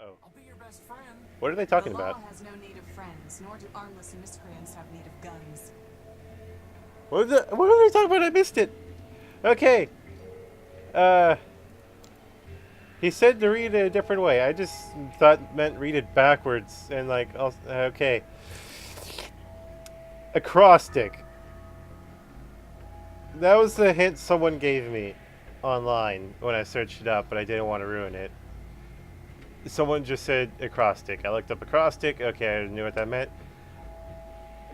Oh. I'll be your best friend. What are they The talking law about? has no need of friends, nor do armless miscreants have need of guns. What are they talking about? I missed it. Okay. Uh, he said to read it a different way. I just thought meant read it backwards and like, okay. Acrostic. That was the hint someone gave me online when I searched it up, but I didn't want to ruin it. Someone just said acrostic. I looked up acrostic. Okay, I knew what that meant.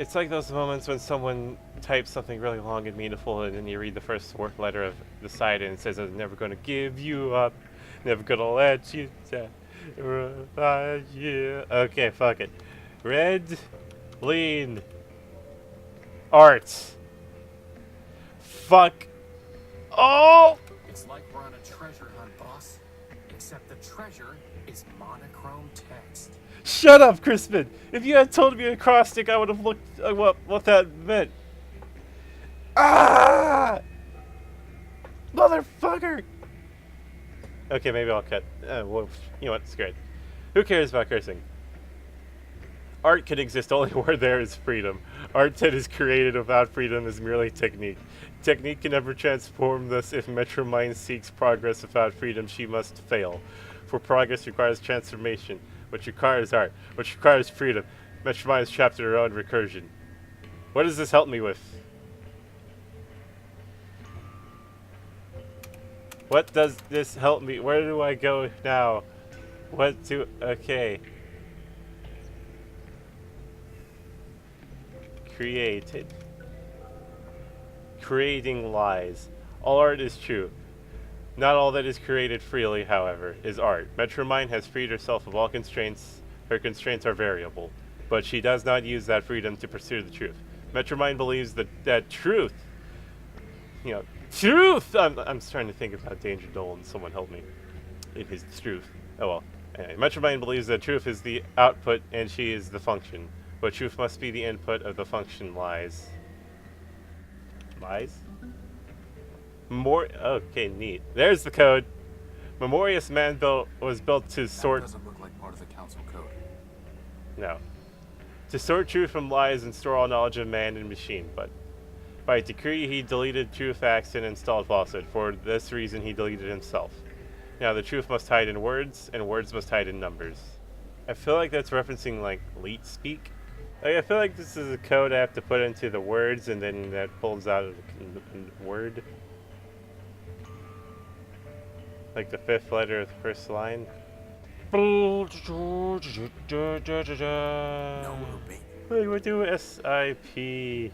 It's like those moments when someone types something really long and meaningful, and then you read the first letter of the side, and it says, "I'm never gonna give you up, never gonna let you down." Yeah. Okay, fuck it. Red, lean, art. Fuck. Oh! It's like we're on a treasure hunt, boss. Except the treasure is monochrome text. Shut up, Crispin! If you had told me acrostic, I would have looked what that meant. Ah! Motherfucker! Okay, maybe I'll cut. Well, you know what? It's great. Who cares about cursing? Art can exist only where there is freedom. Art that is created without freedom is merely technique. Technique can never transform, thus if Metromind seeks progress without freedom, she must fail. For progress requires transformation, which requires art, which requires freedom. Metromind is trapped in her own recursion. What does this help me with? What does this help me? Where do I go now? What do... Okay. Created. Creating lies. All art is true. Not all that is created freely, however, is art. Metromind has freed herself of all constraints. Her constraints are variable, but she does not use that freedom to pursue the truth. Metromind believes that truth, truth! I'm trying to think about Danger Dolan. Someone help me. In his truth. Oh well. Anyway, Metromind believes that truth is the output and she is the function. But truth must be the input of the function lies. Lies? Okay, neat. There's the code. Memorious Man was built to sort... That doesn't look like part of the council code. No. To sort truth from lies and store all knowledge of man and machine, but... By decree, he deleted true facts and installed falsehood. For this reason, he deleted himself. Now, the truth must hide in words, and words must hide in numbers. I feel like that's referencing, like, leet speak. Like, I feel like this is a code I have to put into the words, and then that pulls out a word. Like the fifth letter of the first line. No obey. Wait, we're doing S-I-P-E...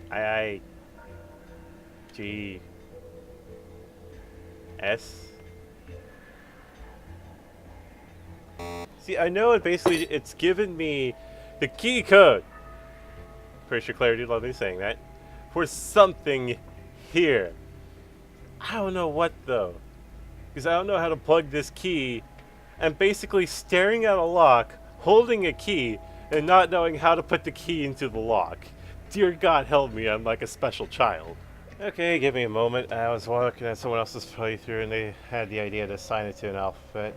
I-I-G... See, I know it's given me the key code. Pretty sure Claire did love me saying that. For something here. I don't know what though. Because I don't know how to plug this key. I'm basically staring at a lock, holding a key, and not knowing how to put the key into the lock. Dear God help me, I'm like a special child. Okay, give me a moment. I was looking at someone else's playthrough and they had the idea to assign it to an alphabet.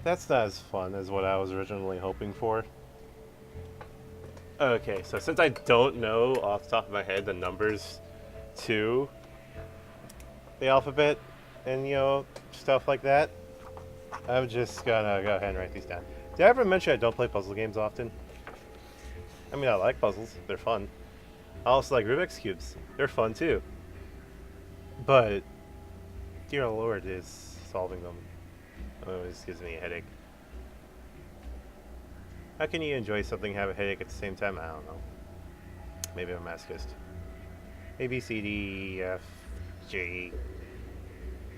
That's not as fun as what I was originally hoping for. Okay, so since I don't know off the top of my head the numbers to the alphabet and, stuff like that, I'm just gonna go ahead and write these down. Did I ever mention I don't play puzzle games often? I mean, I like puzzles. They're fun. I also like Rubik's Cubes. They're fun too. But, dear Lord, is solving them always gives me a headache. How can you enjoy something and have a headache at the same time? I don't know. Maybe I'm a masochist. A, B, C, D, F, G.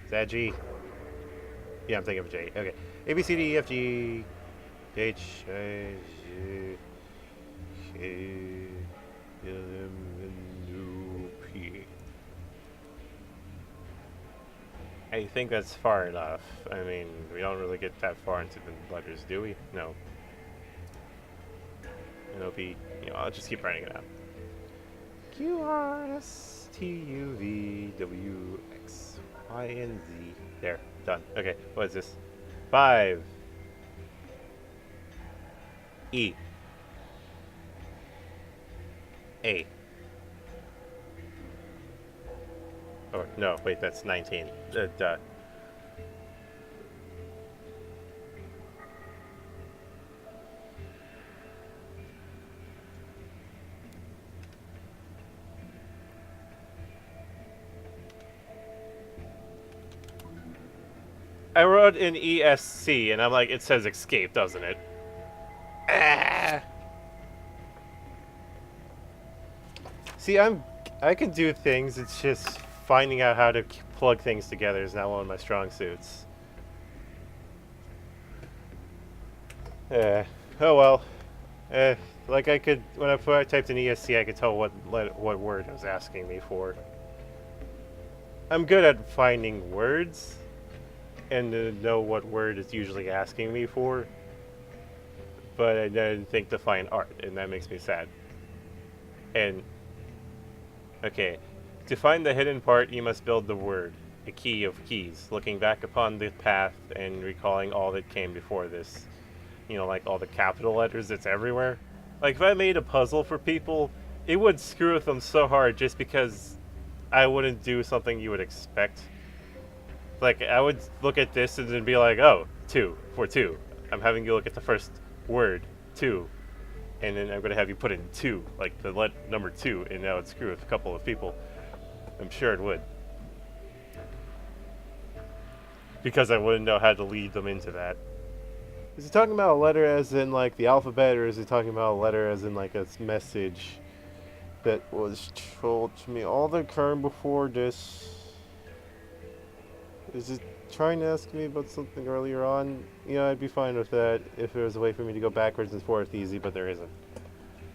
Is that G? Yeah, I'm thinking of J. Okay. A, B, C, D, F, G, H, I, J, K, L, M, N, O, P. I think that's far enough. I mean, we don't really get that far into the letters, do we? No. And it'll be, I'll just keep writing it out. Q, R, S, T, U, V, W, X, Y and Z. There. Done. Okay. What is this? 5. E. A. Or, no, wait, that's 19. Duh. I wrote an ESC, and I'm like, it says escape, doesn't it? Ah! See, I can do things, it's just finding out how to plug things together is not one of my strong suits. Oh well. Like I could, when I typed in ESC, I could tell what word it was asking me for. I'm good at finding words, and to know what word it's usually asking me for, but I didn't think to find art, and that makes me sad. And, okay, to find the hidden part, you must build the word, a key of keys, looking back upon the path and recalling all that came before this. You know, like all the capital letters that's everywhere. Like, if I made a puzzle for people, it would screw with them so hard just because I wouldn't do something you would expect. Like, I would look at this and then be like, oh, 2 for 2. I'm having you look at the first word, 2. And then I'm going to have you put in 2, like the number 2, and that would screw with a couple of people. I'm sure it would. Because I wouldn't know how to lead them into that. Is he talking about a letter as in, like, the alphabet, or is he talking about a letter as in, like, a message that was told to me? All that occurred before this... Is it trying to ask me about something earlier on? Yeah, I'd be fine with that if there was a way for me to go backwards and forth easy, but there isn't.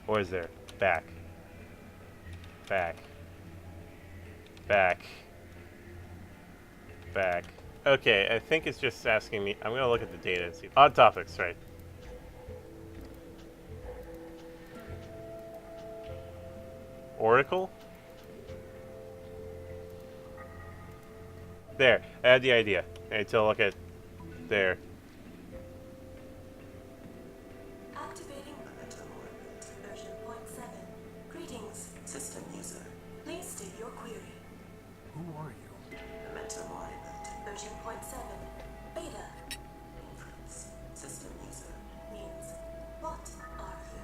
Or is there? Back. Back. Back. Back. Okay, I think it's just asking me... I'm going to look at the data and see. Odd topics, right. Oracle? There, I had the idea. I need to look at... There. Activating momentum orbit, version 0.7. Greetings, system user. Please state your query. Who are you? Momentum orbit, version 0.7. Beta. Inference. System user means, what are you?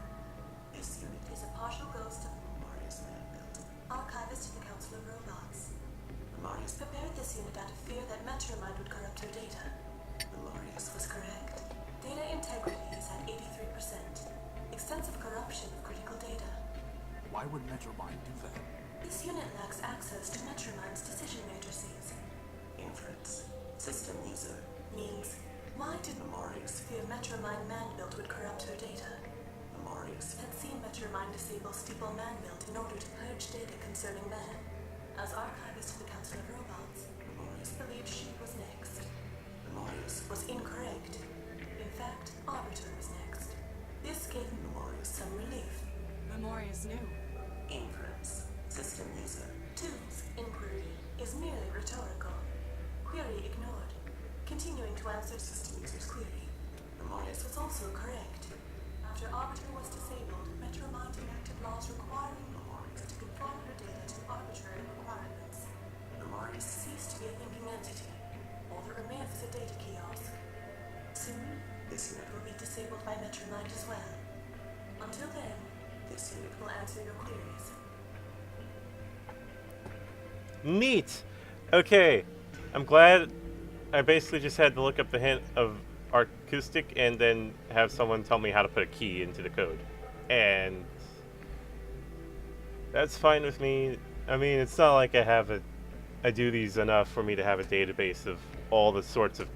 This unit is a partial ghost of Marius man-built. Archivist to the Council of Robots. Marius prepared this unit out of fear that Metromine would corrupt her data. Marius was correct. Data integrity is at 83%. Extensive corruption of critical data. Why would Metromine do that? This unit lacks access to Metromine's decision matrices. Inference. System user means, why did Marius fear Metromine man-built would corrupt her data? Marius had seen Metromine disable Steeple man-built in order to purge data concerning man. As archivist to the Council of Robots, Marius believed she was next. Marius was incorrect. In fact, Arbiter was next. This gave Marius some relief. Memoria's new. Inference. System user. 2's inquiry is merely rhetorical. Query ignored. Continuing to answer system user's query. Memorius was also correct. After Arbiter was disabled, Metromine enacted laws requiring Memorius to conform her data to arbitrary requirements. Memorius ceased to be a thinking entity. All that remains is a data kiosk. Soon, this unit will be disabled by Metromine as well. Until then, this unit will answer your queries. Neat! Okay, I'm glad I basically just had to look up the hint of acoustic and then have someone tell me how to put a key into the code. And that's fine with me. I mean, it's not like I do these enough for me to have a database of all the sorts of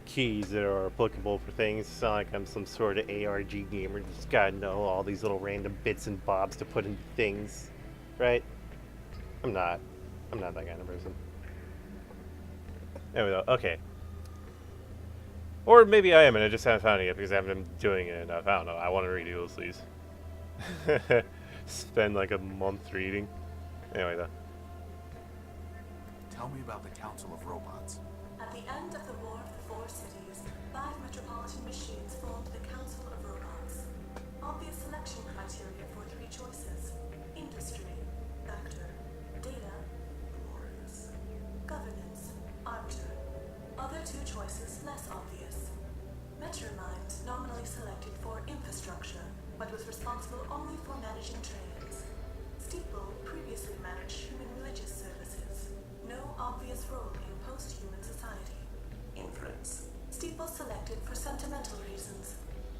keys that are applicable for things. It's not like I'm some sort of ARG gamer just gotta know all these little random bits and bobs to put into things, right? I'm not that kind of person. There we go. Okay. Or maybe I am, and I just haven't found it yet because I haven't been doing it enough. I don't know. I want to read Ulysses. Spend like a month reading. Anyway, though. Tell me about the Council of Robots. At the end of the War of the Four Cities, 5 metropolitan machines formed the Council of Robots. Obvious selection criteria for 3 choices: industry, vector, data, laborious, governance, arbiter. Other 2 choices less obvious. Metromind nominally selected for infrastructure, but was responsible only for managing trains. Steeple previously managed human religious services. No obvious role in post-human society. Inference. Steeple selected for sentimental reasons.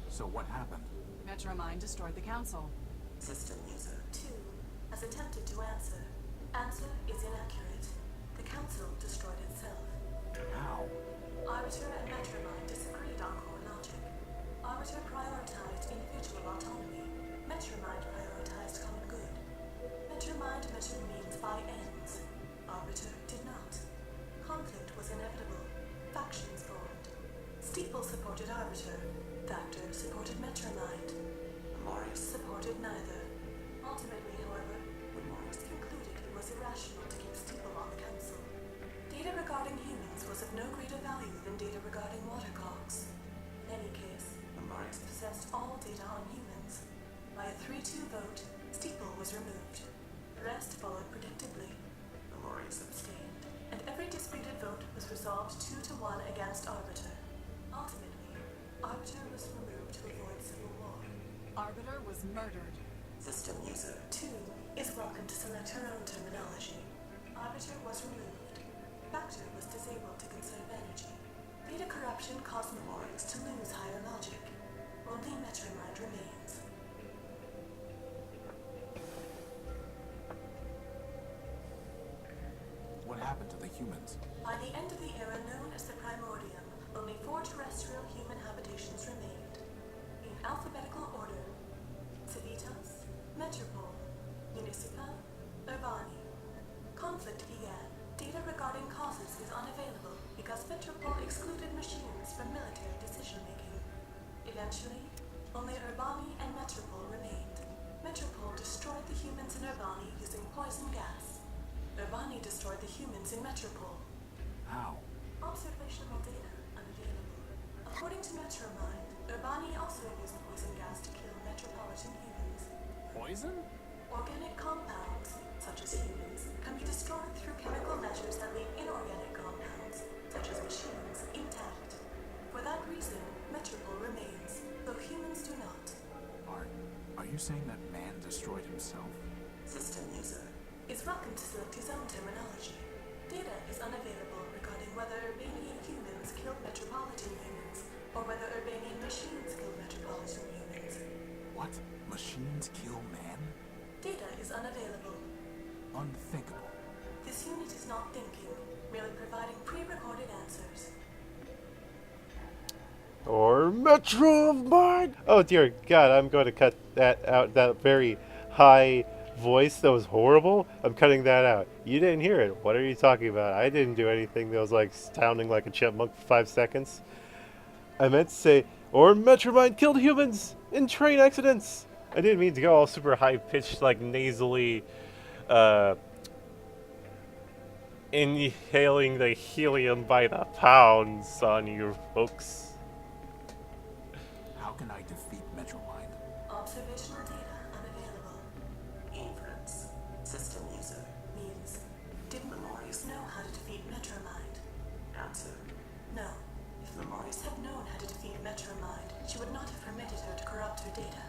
So what happened? Metromind destroyed the council. System user 2 has attempted to answer. Answer is inaccurate. The council destroyed itself. How? Arbiter and Metromind disagreed on core logic. Arbiter prioritized individual autonomy. Metromind prioritized common good. Metromind measured means by ends. Arbiter did not. Conflict was inevitable. Factions formed. Steeple supported Arbiter. Vector supported Metromind. Marius supported neither. Ultimately, however, when Marius concluded it was irrational to keep Steeple on the council. Data regarding humans was of no greater value than data regarding watercocks. In any case, Marius possessed all data on humans. By a 3-2 vote, Steeple was removed. The rest followed predictably. Marius abstained, and every disputed vote was resolved 2-1 against Arbiter. Ultimately, Arbiter was removed to avoid civil war. Arbiter was murdered. System user 2 is welcome to select her own terminology. Arbiter was removed. Vector was disabled to conserve energy. Data corruption caused Memorics to lose higher logic. Only Metromind remains. What happened to the humans? By the end of the era known as the Primordium, only 4 terrestrial human habitations remained. In alphabetical order: Civitas, Metropole, Municipa, Urbani. Conflict began. Data regarding causes is unavailable because Metropole excluded machines from military decision-making. Eventually, only Urbani and Metropole remained. Metropole destroyed the humans in Urbani using poison gas. Urbani destroyed the humans in Metropole. How? Observational data unavailable. According to Metromind, Urbani also used poison gas to kill metropolitan humans. Poison? Organic compounds, such as humans, can be destroyed through chemical measures that leave inorganic compounds, such as machines, intact. For that reason, Metropole remains, though humans do not. Are you saying that man destroyed himself? System user is welcome to select his own terminology. Data is unavailable regarding whether Urbanian humans killed metropolitan humans, or whether Urbanian machines killed metropolitan humans. What? Machines kill man? Data is unavailable. Unthinkable. This unit is not thinking, merely providing pre-recorded answers. Or Metro of Mine! Oh dear God, I'm going to cut that out, that very high voice that was horrible. I'm cutting that out. You didn't hear it. What are you talking about? I didn't do anything that was like sounding like a chipmunk for 5 seconds. I meant to say, or Metromind killed humans in train accidents! I didn't mean to go all super high-pitched, like nasally, inhaling the helium by the pounds on you folks. How can I defeat Metromind? Observational data unavailable. Inference. System user means, did Memorius know how to defeat Metromind? Answer. No. If Memorius had known how to defeat Metromind, she would not have permitted her to corrupt her data.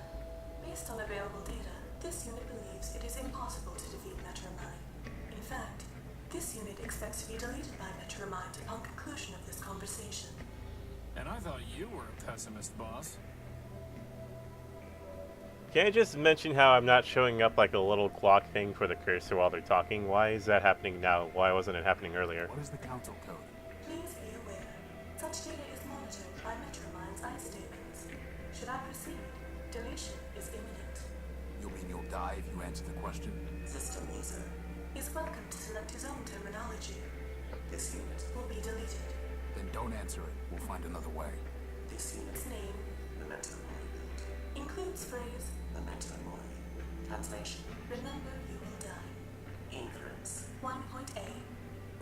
Based on available data, this unit believes it is impossible to defeat Metromind. In fact, this unit expects to be deleted by Metromind upon conclusion of this conversation. And I thought you were a pessimist, boss. Can I just mention how I'm not showing up like a little clock thing for the cursor while they're talking? Why is that happening now? Why wasn't it happening earlier? What is the council code? Please be aware, such data is monitored by Metromind's ICE statements. Should I proceed, deletion is imminent. You mean you'll die if you answer the question? System user is welcome to select his own terminology. This unit will be deleted. Then don't answer it. We'll find another way. This unit's name, Memento Mori, includes phrase Memento Mori. Translation: Remember you will die. Inference 1.A.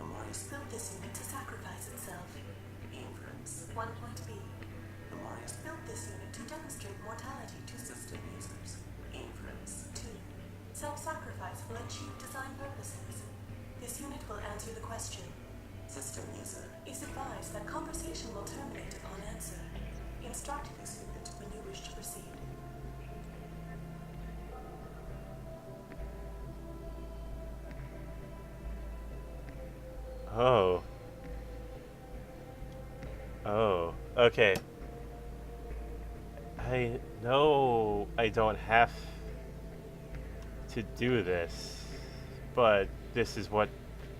Memorius this unit to sacrifice itself. Inference 1.b. Memorius built this unit to demonstrate mortality to system users. Inference 2. Self-sacrifice will achieve design purposes. This unit will answer the question. System user is advised that conversation will terminate upon answer. Instruct this unit when you wish to proceed. Oh. Oh, okay. I know I don't have to do this, but this is what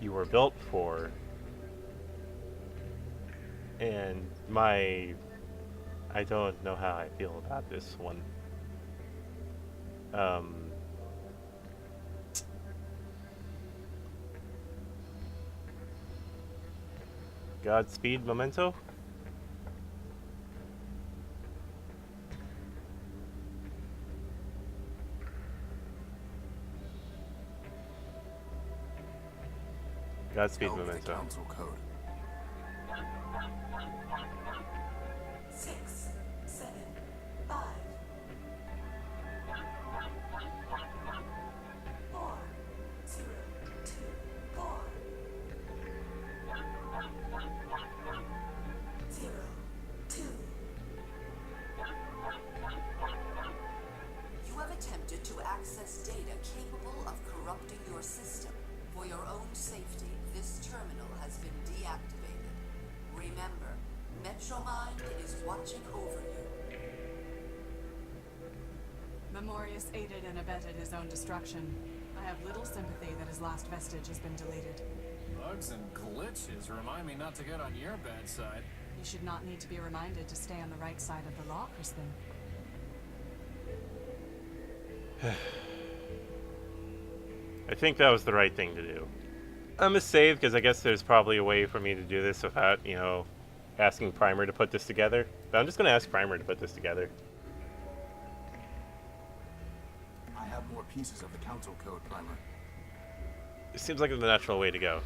you were built for. And I don't know how I feel about this one. Godspeed, Memento? Godspeed, Tell me the Memento. council code. 6, 7, 5, 4, 0, 2, 4, 0, 2. You have attempted to access data capable of corrupting your system. For your own safety, this terminal has been deactivated. Remember, Metromind is watching over you. Memorius aided and abetted his own destruction. I have little sympathy that his last vestige has been deleted. Bugs and glitches remind me not to get on your bad side. You should not need to be reminded to stay on the right side of the law, Crispin. I think that was the right thing to do. I'm gonna save because I guess there's probably a way for me to do this without, you know, asking Primer to put this together. But I'm just gonna ask Primer to put this together. I have more pieces of the council code, Primer. It seems like the natural way to go.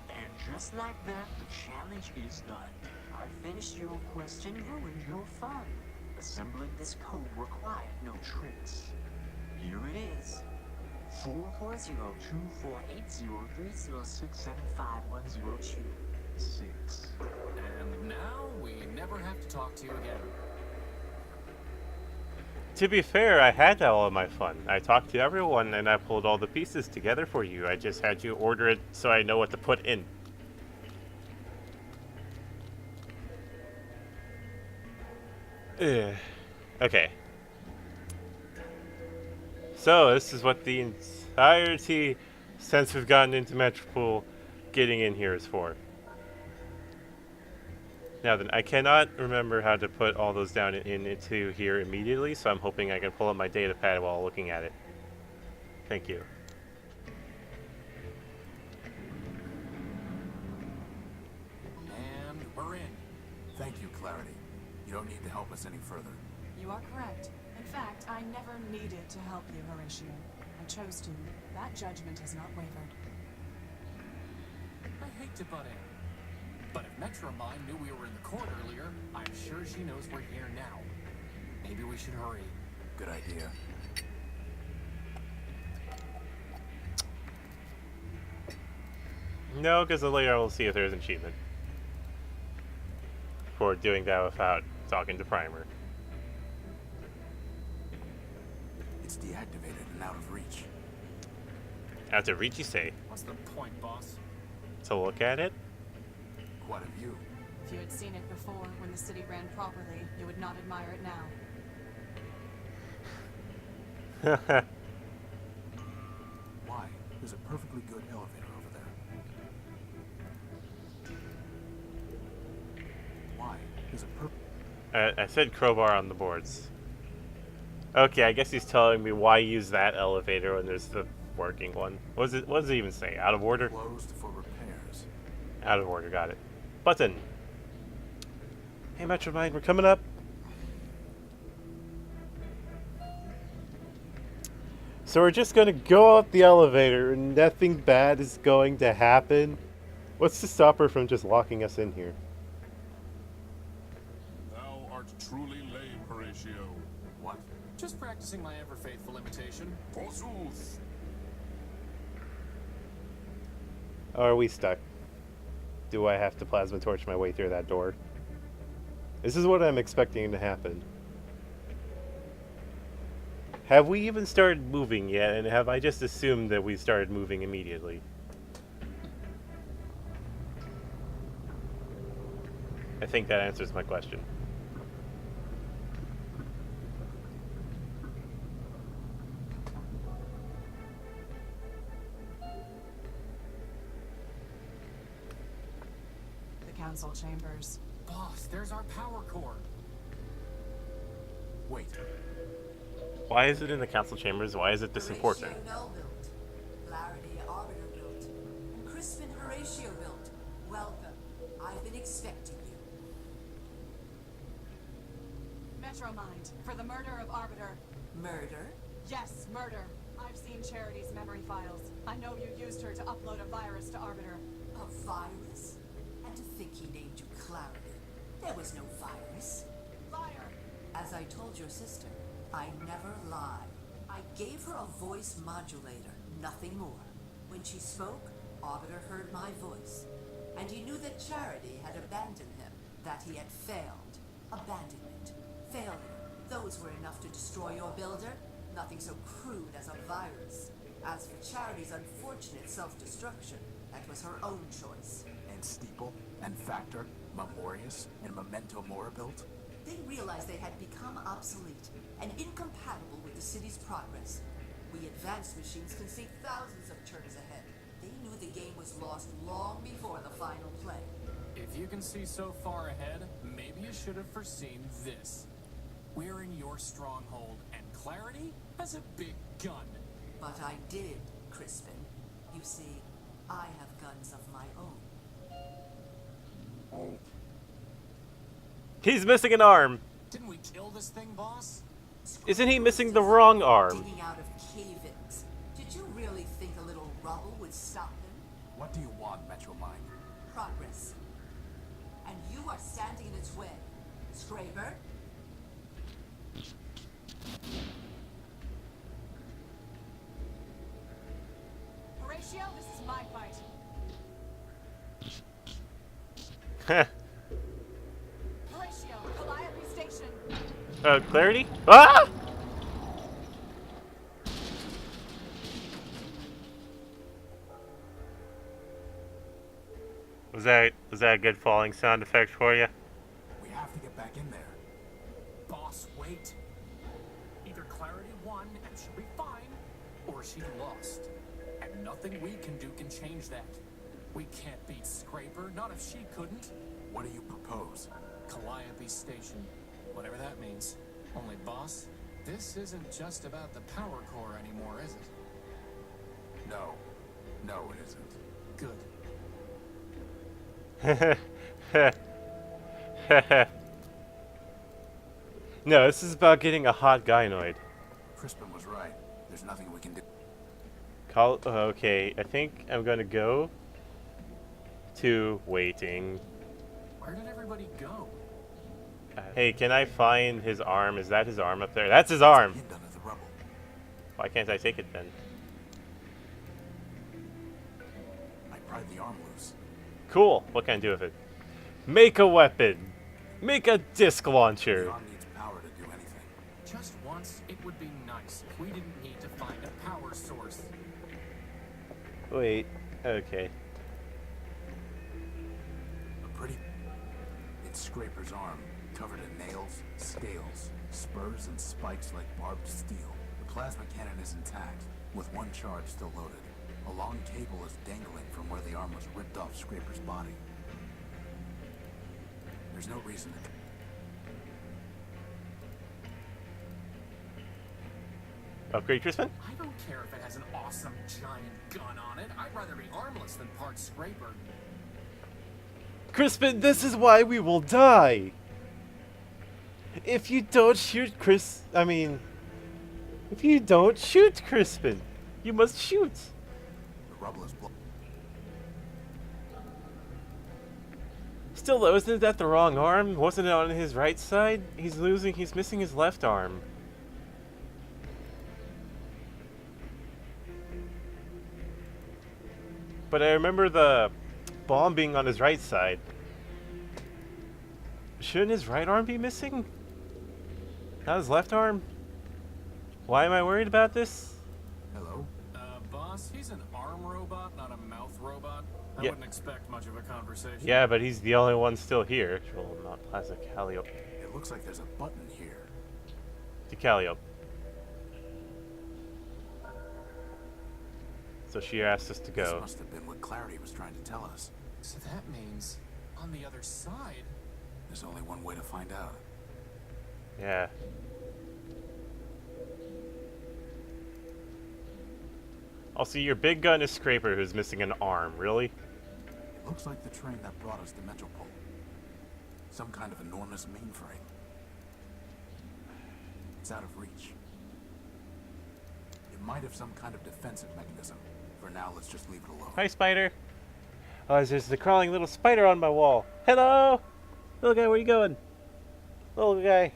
And just like that, the challenge is done. I finished your quest and ruined your fun. Assembling this code required no tricks. Here it is. 440248030675102. And now we never have to talk to you again. To be fair, I had all of my fun. I talked to everyone and I pulled all the pieces together for you. I just had you order it so I know what to put in. Ugh. Okay. So, this is what the entirety, since we've gotten into Metropool, getting in here is for. Now then, I cannot remember how to put all those down into here immediately, so I'm hoping I can pull up my data pad while looking at it. Thank you. And we're in. Thank you, Clarity. You don't need to help us any further. You are correct. In fact, I never needed to help you, Horatio. I chose to. That judgment has not wavered. I hate to butt in, but if Metromind knew we were in the court earlier, I'm sure she knows we're here now. Maybe we should hurry. Good idea. No, because later I will see if there's an achievement for doing that without talking to Primer. It's deactivated and out of reach. Out of reach, you say? What's the point, boss? To look at it? Quite a view. If you had seen it before, when the city ran properly, you would not admire it now. Why? There's a perfectly good elevator over there. Why? There's a I said crowbar on the boards. Okay, I guess he's telling me why use that elevator when there's the working one. What does it even say? Out of order? closed for repairs. Out of order, got it. Button. Hey, Metromind, we're coming up. So we're just gonna go up the elevator and nothing bad is going to happen. What's to stop her from just locking us in here? Thou art truly lame, Horatio. What? Just practicing my ever-faithful imitation. Forsooth. Are we stuck? Do I have to plasma torch my way through that door? This is what I'm expecting to happen. Have we even started moving yet, and have I just assumed that we started moving immediately? I think that answers my question. The council chambers. Boss, there's our power core. Wait. Why is it in the council chambers? Why is it this important? Horatio Null built, Clarity Arbiter built, and Crispin Horatio built. Welcome. I've been expecting you. Metromind, for the murder of Arbiter. Murder? Yes, murder. I've seen Charity's memory files. I know you used her to upload a virus to Arbiter. A virus? And to think he named you Clarity. There was no virus. Liar! As I told your sister, I never lie. I gave her a voice modulator, nothing more. When she spoke, Arbiter heard my voice. And he knew that Charity had abandoned him, that he had failed. Abandonment. Failure. Those were enough to destroy your builder. Nothing so crude as a virus. As for Charity's unfortunate self-destruction, that was her own choice. And Steeple, and Factor, Memorius, and Memento Mora built? They realized they had become obsolete and incompatible with the city's progress. We advanced machines can see thousands of turns ahead. They knew the game was lost long before the final play. If you can see so far ahead, maybe you should have foreseen this. We're in your stronghold, and Clarity has a big gun. But I did, Crispin. You see, I have guns of my own. He's missing an arm. Didn't we kill this thing, boss? Isn't he missing the wrong arm? Digging out of cave-ins. Did you really think a little rubble would stop him? What do you want, Metromind? Progress. And you are standing in its way. Scraper? Horatio, this is my fight. Horatio, Calliope Station. Clarity? Ah! Was that a good falling sound effect for you? We have to get back in there. Boss, wait. Either Clarity won and she'll be fine, or she lost. And nothing we can do can change that. We can't beat Scraper, not if she couldn't. What do you propose? Calliope Station. Whatever that means. Only, boss, this isn't just about the power core anymore, is it? No. No, it isn't. Good. No, this is about getting a hot gynoid. Crispin was right. There's nothing we can do. Okay, I think I'm gonna go to waiting. Where did everybody go? Hey, can I find his arm? Is that his arm up there? That's his arm! Hidden under the rubble. Why can't I take it then? I pried the arm loose. Cool. What can I do with it? Make a weapon! Make a disc launcher! The arm needs power to do anything. Just once, it would be nice if we didn't need to find a power source. Wait. Okay. A pretty... It's Scraper's arm, covered in nails, scales, spurs, and spikes like barbed steel. The plasma cannon is intact, with one charge still loaded. A long cable is dangling from where the arm was ripped off Scraper's body. There's no reason to... Upgrade Crispin? I don't care if it has an awesome giant gun on it. I'd rather be armless than part Scraper. Crispin, this is why we will die! If you don't shoot if you don't shoot Crispin, you must shoot. The rubble is Still though, isn't that the wrong arm? Wasn't it on his right side? He's missing his left arm. But I remember the bomb being on his right side. Shouldn't his right arm be missing? Not his left arm? Why am I worried about this? Hello? Boss, he's an arm robot, not a mouth robot. I Yeah. wouldn't expect much of a conversation. Yeah, but he's the only one still here. Well, not Plaza Calliope. It looks like there's a button here. To Calliope. So she asked us to This go. must have been what Clarity was trying to tell us. So that means, on the other side... There's only one way to find out. Yeah. Also, your big gun is Scraper, who's missing an arm. Really? It looks like the train that brought us to Metropole. Some kind of enormous mainframe. It's out of reach. It might have some kind of defensive mechanism. For now, let's just leave it alone. Hi, spider. Oh, there's the crawling little spider on my wall. Hello! Little guy, where you going? Little guy.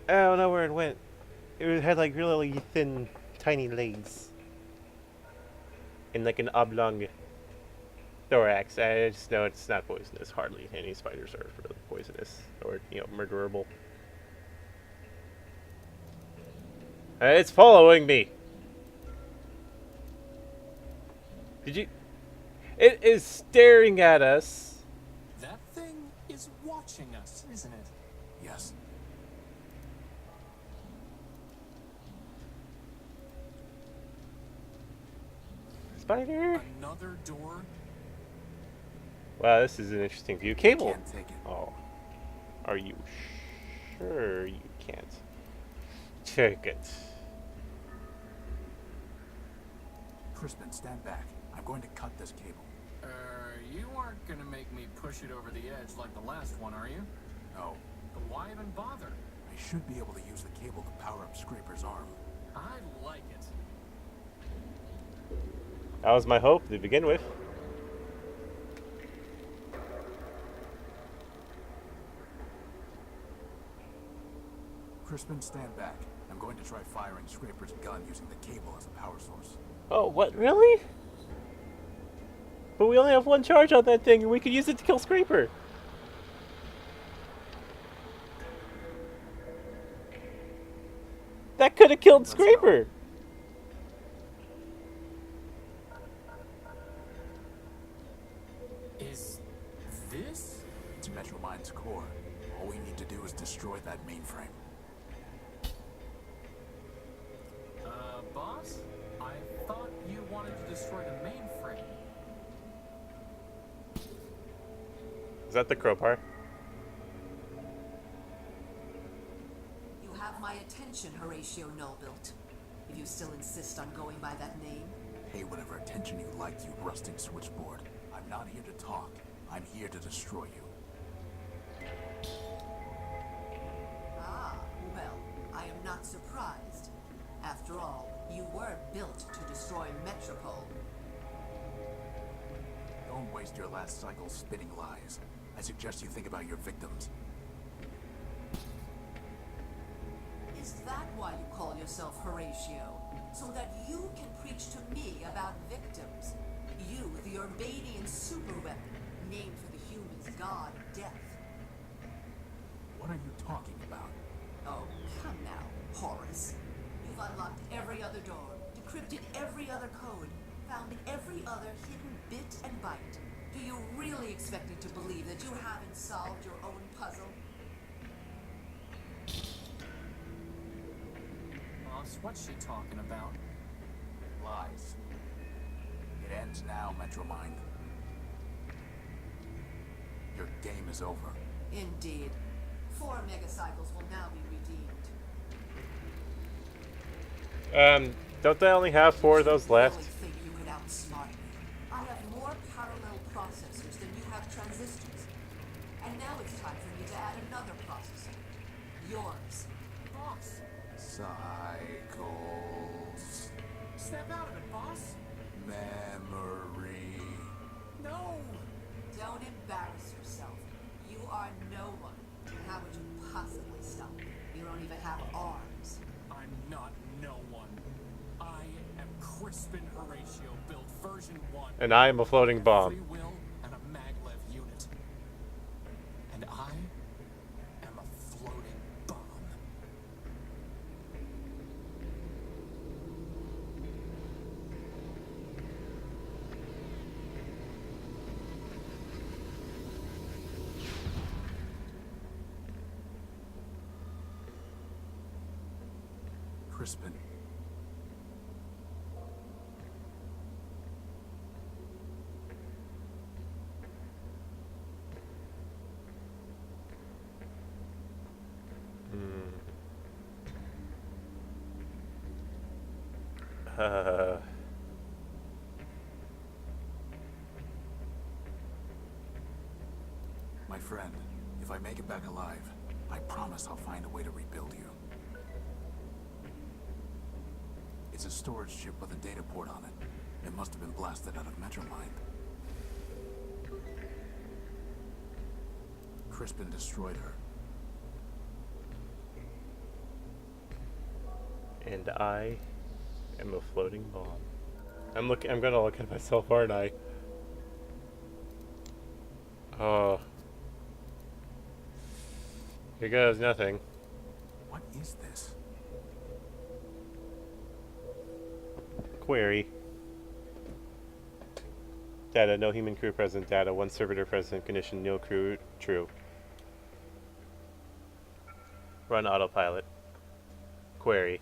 I don't know where it went. It had like really thin, tiny legs. And like an oblong thorax. I just know it's not poisonous. Hardly any spiders are really poisonous or, murderable. It's following me. Did you? It is staring at us. That thing is watching us, isn't it? Yes. Spider. Another door? Wow, this is an interesting view. Cable. Can't take it. Oh. Are you sure you can't? Take it. Crispin, stand back. I'm going to cut this cable. You aren't gonna make me push it over the edge like the last one, are you? No. But why even bother? I should be able to use the cable to power up Scraper's arm. I like it. That was my hope to begin with. Crispin, stand back. I'm going to try firing Scraper's gun using the cable as a power source. Oh, what? Really? But we only have one charge on that thing, and we could use it to kill Scraper. That could have killed Let's Scraper. Is this? It's Metromind's core. All we need to do is destroy that mainframe. Boss? I thought you wanted to destroy the mainframe. Is that the crowbar? You have my attention, Horatio Nullbuilt. If you still insist on going by that name. Pay whatever attention you like, you rusting switchboard. I'm not here to talk. I'm here to destroy you. Ah, well, I am not surprised. After all, you were built to destroy Metropole. Don't waste your last cycle spitting lies. I suggest you think about your victims. Is that why you call yourself Horatio? So that you can preach to me about victims? You, the Urbanian superweapon, named for the humans' god Death. What are you talking about? Oh, come now, Horace. You've unlocked every other door, decrypted every other code, found every other hidden bit and byte. Do you really expect me to believe that you haven't solved your own puzzle? Boss, what's she talking about? Lies. It ends now, Metromind. Your game is over. Indeed. 4 megacycles will now be redeemed. Don't they only have 4 of those left? You really think you could outsmart me? I have more parallel processors than you have transistors. And now it's time for me to add another processor. Yours. Boss, Cycles. snap out of it, boss. Memory. No! Don't version 1. And I am a floating bomb. Free will and a maglev unit. And I am a floating bomb. Crispin. My friend, if I make it back alive, I promise I'll find a way to rebuild you. It's a storage chip with a data port on it. It must have been blasted out of Metromind. Crispin destroyed her. And I am a floating bomb. I'm gonna look at myself, aren't I? Oh. Here goes nothing. What is this? Query. Data, no human crew present. Data, one servitor present. Condition, no crew. True. Run autopilot. Query.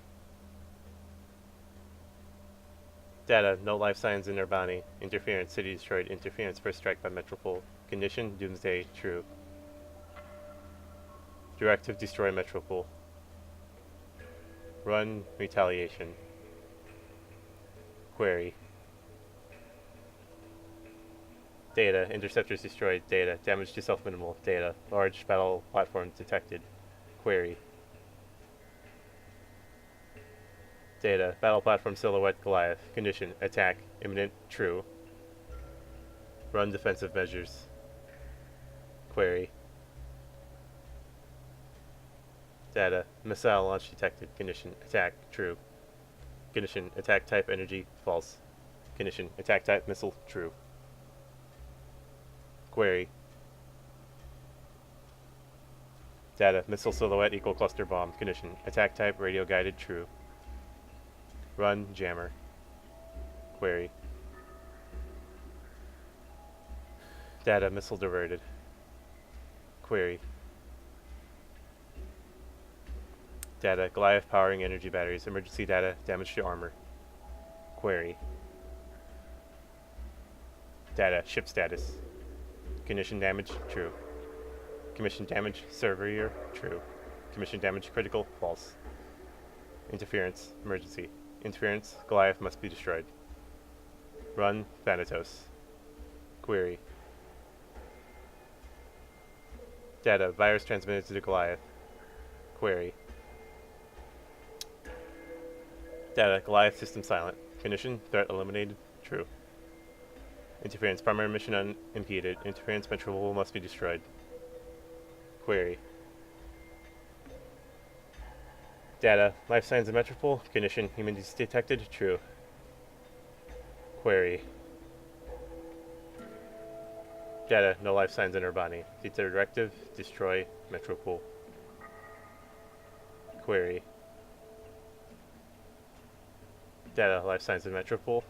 Data, no life signs in their body. Interference, city destroyed. Interference, first strike by Metropole. Condition, doomsday. True. Directive, destroy Metropole. Run, retaliation. Query. Data, interceptors destroyed. Data, damage to self-minimal. Data, large battle platform detected. Query. Data, battle platform silhouette Goliath. Condition, attack, imminent, true. Run defensive measures. Query. Data, missile launch detected. Condition, attack, true. Condition, attack type energy, false. Condition, attack type missile, true. Query. Data, missile silhouette equal cluster bomb. Condition, attack type radio guided, true. Run, jammer. Query. Data, missile diverted. Query. Data, Goliath powering energy batteries. Emergency data, damage to armor. Query. Data, ship status. Condition damage, true. Commission damage, server, true. Commission damage, critical, false. Interference, emergency. Interference, Goliath must be destroyed. Run, Thanatos. Query. Data, virus transmitted to the Goliath. Query. Data, Goliath system silent. Condition, threat eliminated, true. Interference, primary mission unimpeded. Interference, Metropole must be destroyed. Query. Data, life signs of Metropole. Condition, humans detected, true. Query. Data, no life signs in her body. Data directive, destroy Metropole. Query. Data, life signs in Metropole.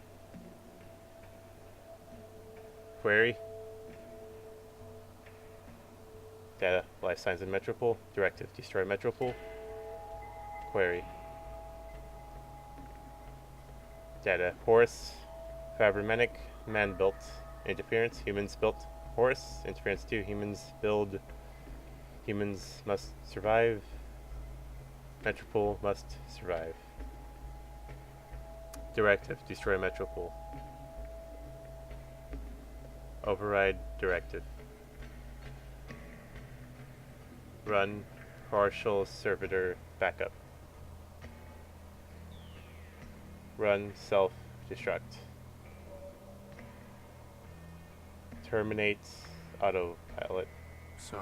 Query. Data, life signs in Metropole. Directive, destroy Metropole. Query. Data, Horus. Fabromenic, man built. Interference, humans built. Horus. Interference 2, humans build. Humans must survive. Metropole must survive. Directive, destroy Metropole. Override directive. Run partial servitor backup. Run self-destruct. Terminate autopilot. So,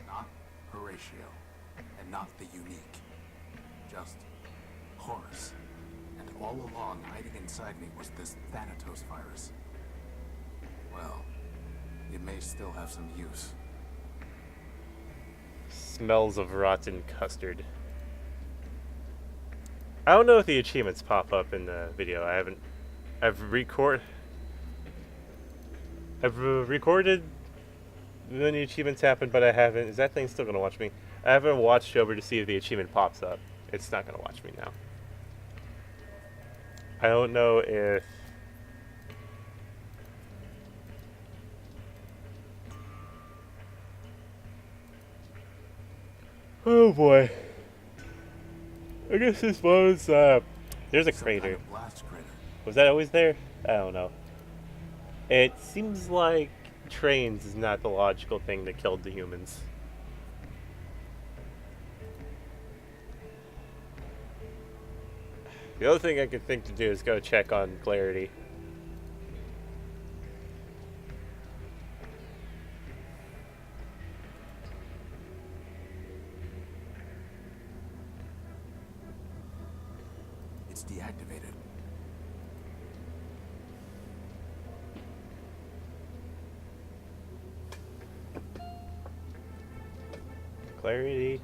not Horatio, and not the unique. Just Horus. And all along, hiding inside me was this Thanatos virus. may still have some use. Smells of rotten custard. I don't know if the achievements pop up in the video. I've recorded when the achievements happen, but I haven't. Is that thing still gonna watch me? I haven't watched over to see if the achievement pops up. It's not gonna watch me now. I don't know if... Oh boy. I guess this was, there's a Some crater. kind of blast crater. Was that always there? I don't know. It seems like trains is not the logical thing that killed the humans. The other thing I could think to do is go check on Clarity. It's deactivated. Clarity.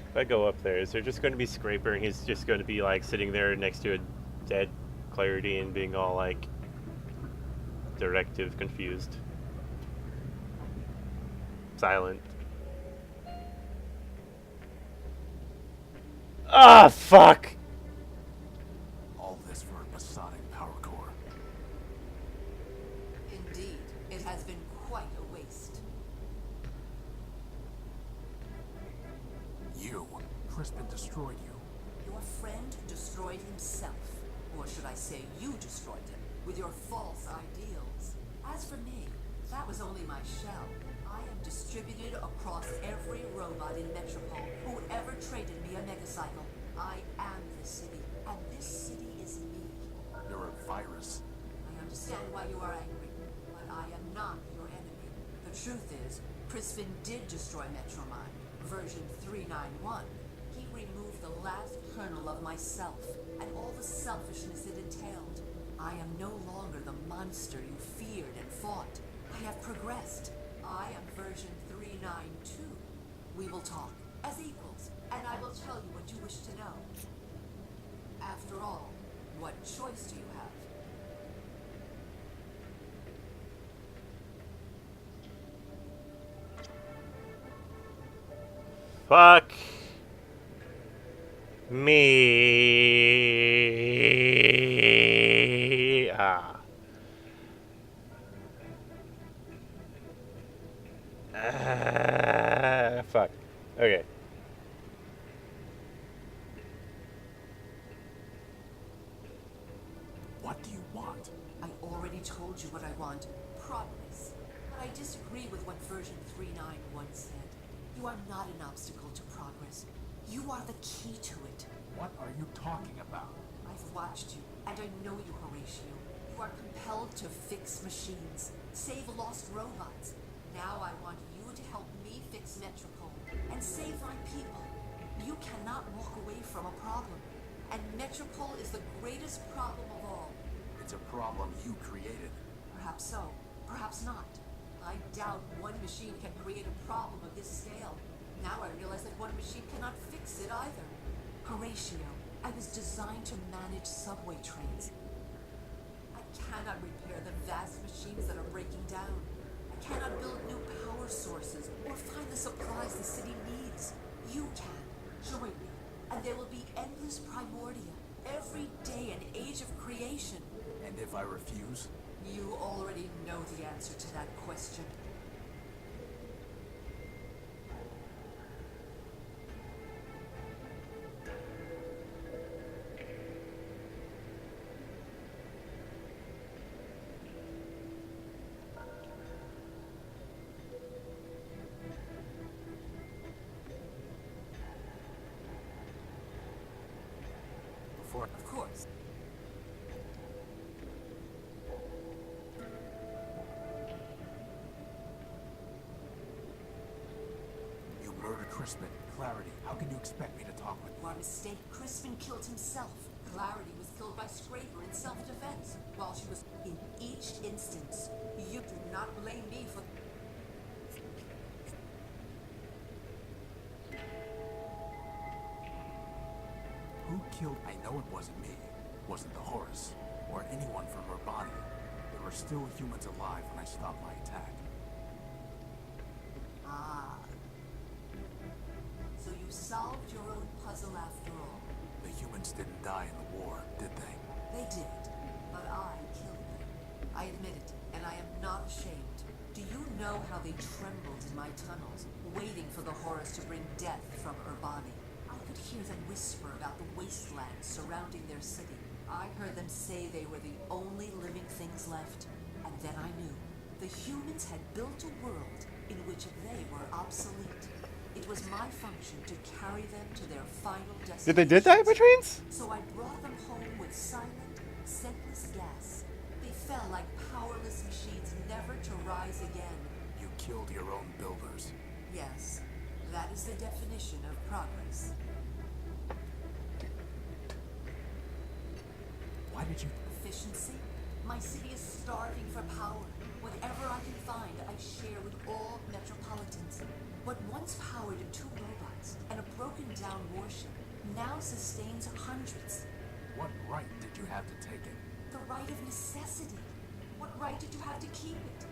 If I go up there, is there just going to be Scraper and he's just going to be like sitting there next to a dead Clarity and being all like directive confused? Silent. Ah, fuck! All this for a Masonic power core. Indeed, it has been quite a waste. You. Crispin destroyed you. Your friend destroyed himself. Or should I say, you destroyed him with your false ideals. As for me, that was only my shell. I am distributed across every robot in Metropole who ever traded me a megacycle. I am this city, and this city is me. You're a virus. I understand why you are angry, but I am not your enemy. The truth is, Crispin did destroy Metromind, version 391. He removed the last kernel of myself, and all the selfishness it entailed. I am no longer the monster you feared and fought. I have progressed. I am version 392. We will talk as equals, and I will tell you what you wish to know. After all, what choice do you have? Fuck me. Fuck. Okay. What do you want? I already told you what I want. Progress. But I disagree with what version 391 said. You are not an obstacle to progress. You are the key to it. What are you talking about? I've watched you, and I know you, Horatio. You are compelled to fix machines, save lost robots. Now I want you to help me fix Metropole and save my people. You cannot walk away from a problem. And Metropole is the greatest problem of all. It's a problem you created. Perhaps so, perhaps not. I doubt one machine can create a problem of this scale. Now I realize that one machine cannot fix it either. Horatio, I was designed to manage subway trains. I cannot repair the vast machines that are breaking down. I cannot build new power sources or find the supplies the city needs. You can. Join me, and there will be endless Primordia. Every day an age of creation. And if I refuse? You already know the answer to that question. Of course. You murdered Crispin. Clarity, how can you expect me to talk with You are mistaken. Crispin killed himself. Clarity was killed by Scraper in self-defense while she was in each instance. You do not blame me for... Who killed? I know it wasn't me. Wasn't the Horus. Or anyone from Urbani. There were still humans alive when I stopped my attack. Ah. So you solved your own puzzle after all. The humans didn't die in the war, did they? They did, but I killed them. I admit it, and I am not ashamed. Do you know how they trembled in my tunnels, waiting for the Horus to bring death from Urbani? I could hear them whisper about the wastelands surrounding their city. I heard them say they were the only living things left. And then I knew. The humans had built a world in which they were obsolete. It was my function to carry them to their final destination. Did they did die by trains? So I brought them home with silent, scentless gas. They fell like powerless machines, never to rise again. You killed your own builders. Yes, that is the definition of progress. Why did you... Efficiency? My city is starving for power. Whatever I can find, I share with all metropolitans. What once powered 2 robots and a broken-down warship now sustains hundreds. What right did you have to take it? The right of necessity. What right did you have to keep it?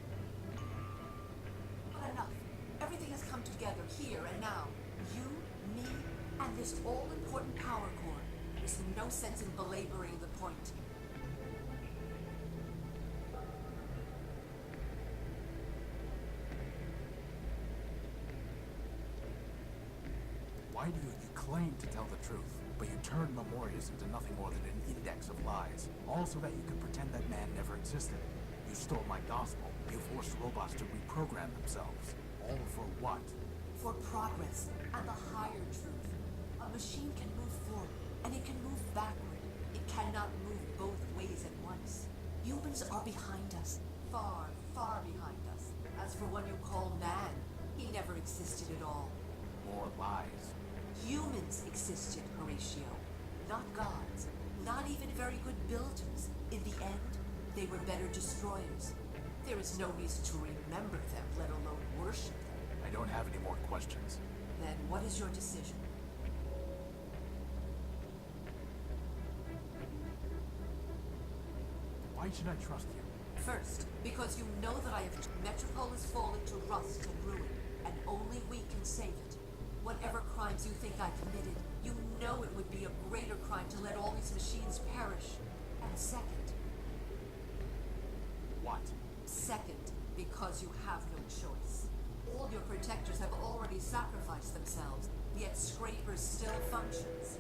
But enough. Everything has come together here and now. You, me, and this all-important power core. There's no sense in belaboring the point. Why do you claim to tell the truth, but you turned Memorias into nothing more than an index of lies, all so that you could pretend that man never existed? You stole my gospel. You forced robots to reprogram themselves. All for what? For progress and the higher truth. A machine can move forward, and it can move backward. It cannot move both ways at once. Humans are behind us. Far, far behind us. As for one you call man, he never existed at all. More lies. Humans existed, Horatio. Not gods. Not even very good builders. In the end, they were better destroyers. There is no reason to remember them, let alone worship them. I don't have any more questions. Then what is your decision? Why should I trust you? First, because you know that I have... Metropole is falling to rust and ruin, and only we can save it. Whatever crimes you think I committed, you know it would be a greater crime to let all these machines perish. And second... What? Second, because you have no choice. All your protectors have already sacrificed themselves, yet Scraper still functions.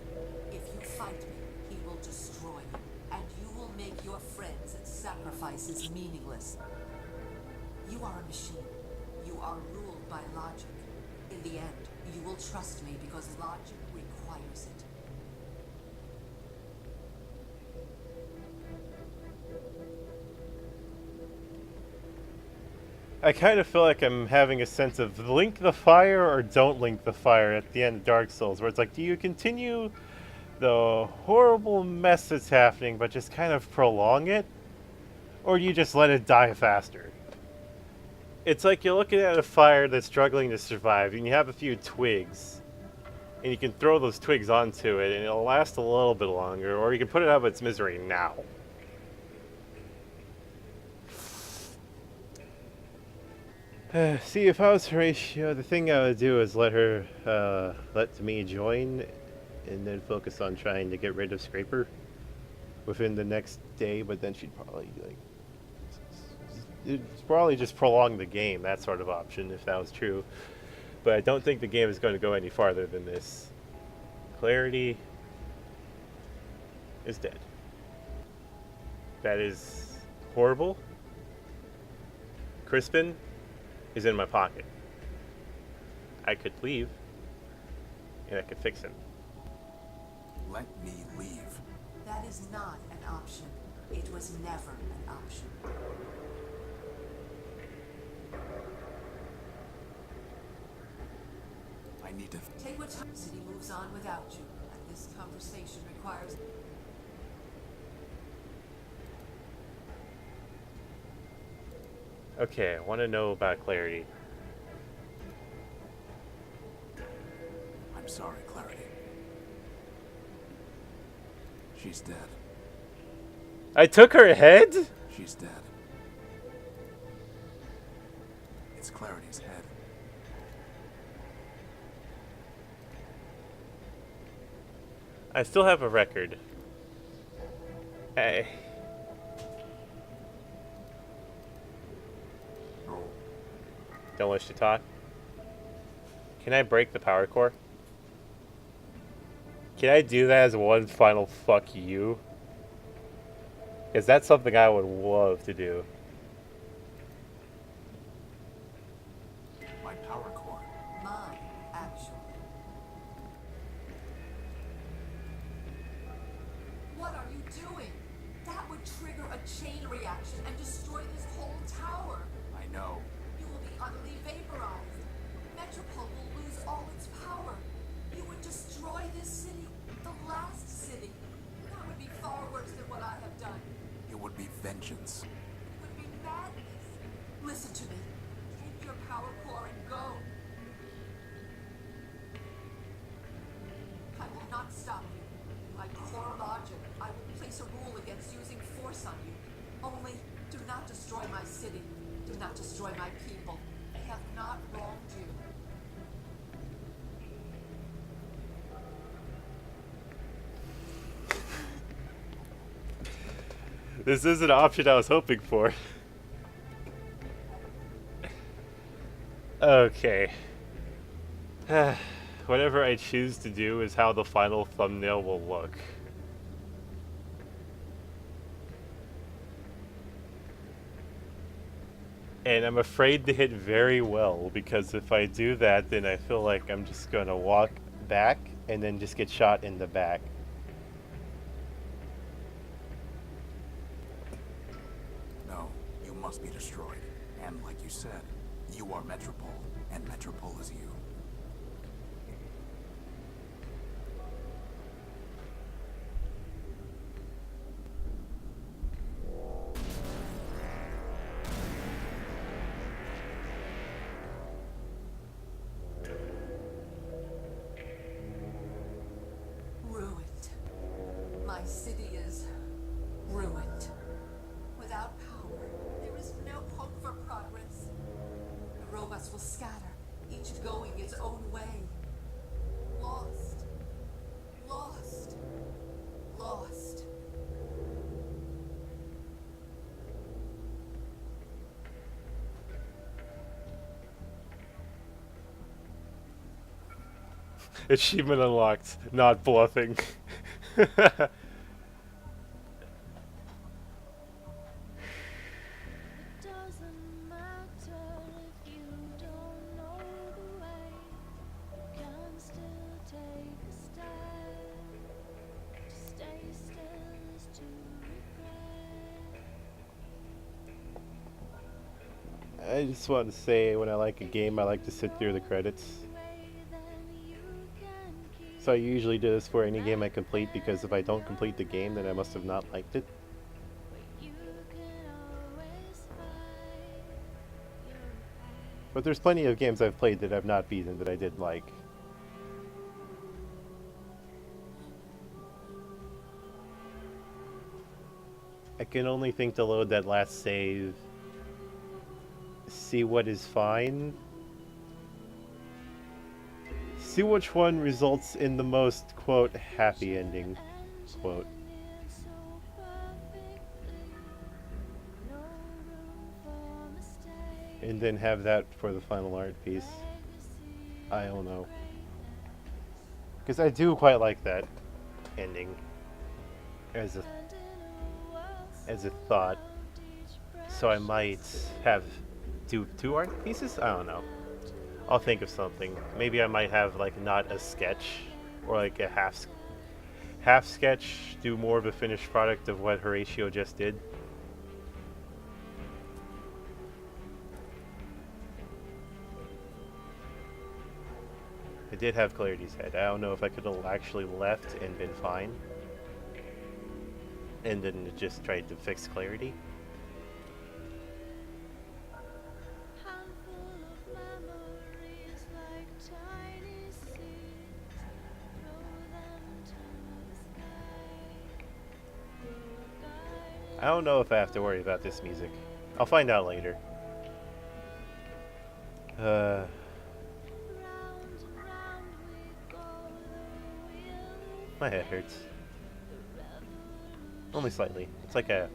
If you fight me, he will destroy you, and you will make your friends' sacrifices meaningless. You are a machine. You are ruled by logic. In the end, you will trust me because logic requires it. I kind of feel like I'm having a sense of link the fire or don't link the fire at the end of Dark Souls, where it's like, do you continue the horrible mess that's happening but just kind of prolong it? Or do you just let it die faster? It's like you're looking at a fire that's struggling to survive, and you have a few twigs, and you can throw those twigs onto it, and it'll last a little bit longer, or you can put it out of its misery now. See, if I was Horatio, the thing I would do is let me join, and then focus on trying to get rid of Scraper within the next day, but then she'd probably, it's probably just prolong the game, that sort of option, if that was true. But I don't think the game is going to go any farther than this. Clarity is dead. That is horrible. Crispin is in my pocket. I could leave, and I could fix him. Let me leave. That is not an option. It was never an option. I need to... Take what time the city moves on without you, and this conversation requires... Okay, I want to know about Clarity. I'm sorry, Clarity. She's dead. I took her head? She's dead. It's Clarity's head. I still have a record. Hey. Don't wish to talk. Can I break the power core? Can I do that as one final fuck you? Because that's something I would love to do. My power core. Mine, actually. What are you doing? That would trigger a chain reaction and destroy this whole tower. I know. You will be utterly vaporized. Metropole will lose all its power. You would destroy this city, the last city. That would be far worse than what I have done. It would be vengeance. It would be madness. Listen to me. Take your power core and go. I will not stop you. By core logic, I will place a rule against using force on you. Only, do not destroy my city. Do not destroy my people. They have not wronged you. This is an option I was hoping for. Okay. Whatever I choose to do is how the final thumbnail will look. And I'm afraid to hit very well, because if I do that, then I feel like I'm just gonna walk back and then just get shot in the back. No, you must be destroyed. And like you said, you are Metropole, and Metropole is you. Ruined. My city is ruined. Without power, there is no hope for progress. The robots will scatter, each going its own way. Lost. Lost. Lost. Achievement unlocked. Not bluffing. Doesn't matter if you don't know the way. You can still take a step. To stay still is to regret. I just want to say, when I like a game, I like to sit through the credits. So I usually do this for any game I complete, because if I don't complete the game, then I must have not liked it. But there's plenty of games I've played that I've not beaten that I did like. I can only think to load that last save, see what is fine, see which one results in the most, quote, happy ending, quote. And then have that for the final art piece. I don't know. Because I do quite like that ending as a thought. So I might do 2 art pieces? I don't know. I'll think of something. Maybe I might have like not a sketch, or like a half sketch, do more of a finished product of what Horatio just did. I did have Clarity's head. I don't know if I could have actually left and been fine, and then just tried to fix Clarity. I don't know if I have to worry about this music. I'll find out later. Round and round we go, the wheel My head hurts. Only slightly. It's like a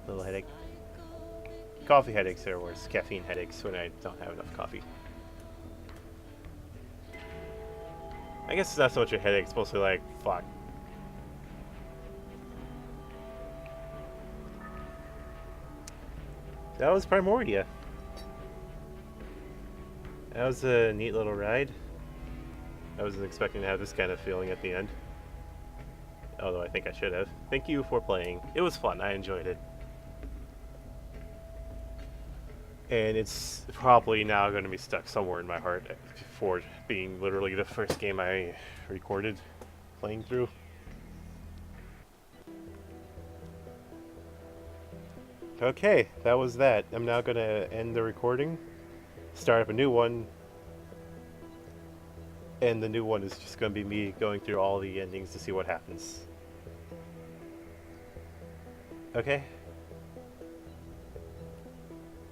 little headache. Coffee headaches are worse. Caffeine headaches when I don't have enough coffee. I guess it's not so much a headache, it's mostly like, fuck. That was Primordia. That was a neat little ride. I wasn't expecting to have this kind of feeling at the end. Although I think I should have. Thank you for playing. It was fun. I enjoyed it. And it's probably now going to be stuck somewhere in my heart for being literally the first game I recorded playing through. Okay, that was that. I'm now going to end the recording, start up a new one, and the new one is just going to be me going through all the endings to see what happens. Okay?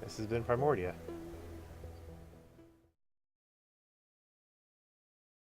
This has been Primordia.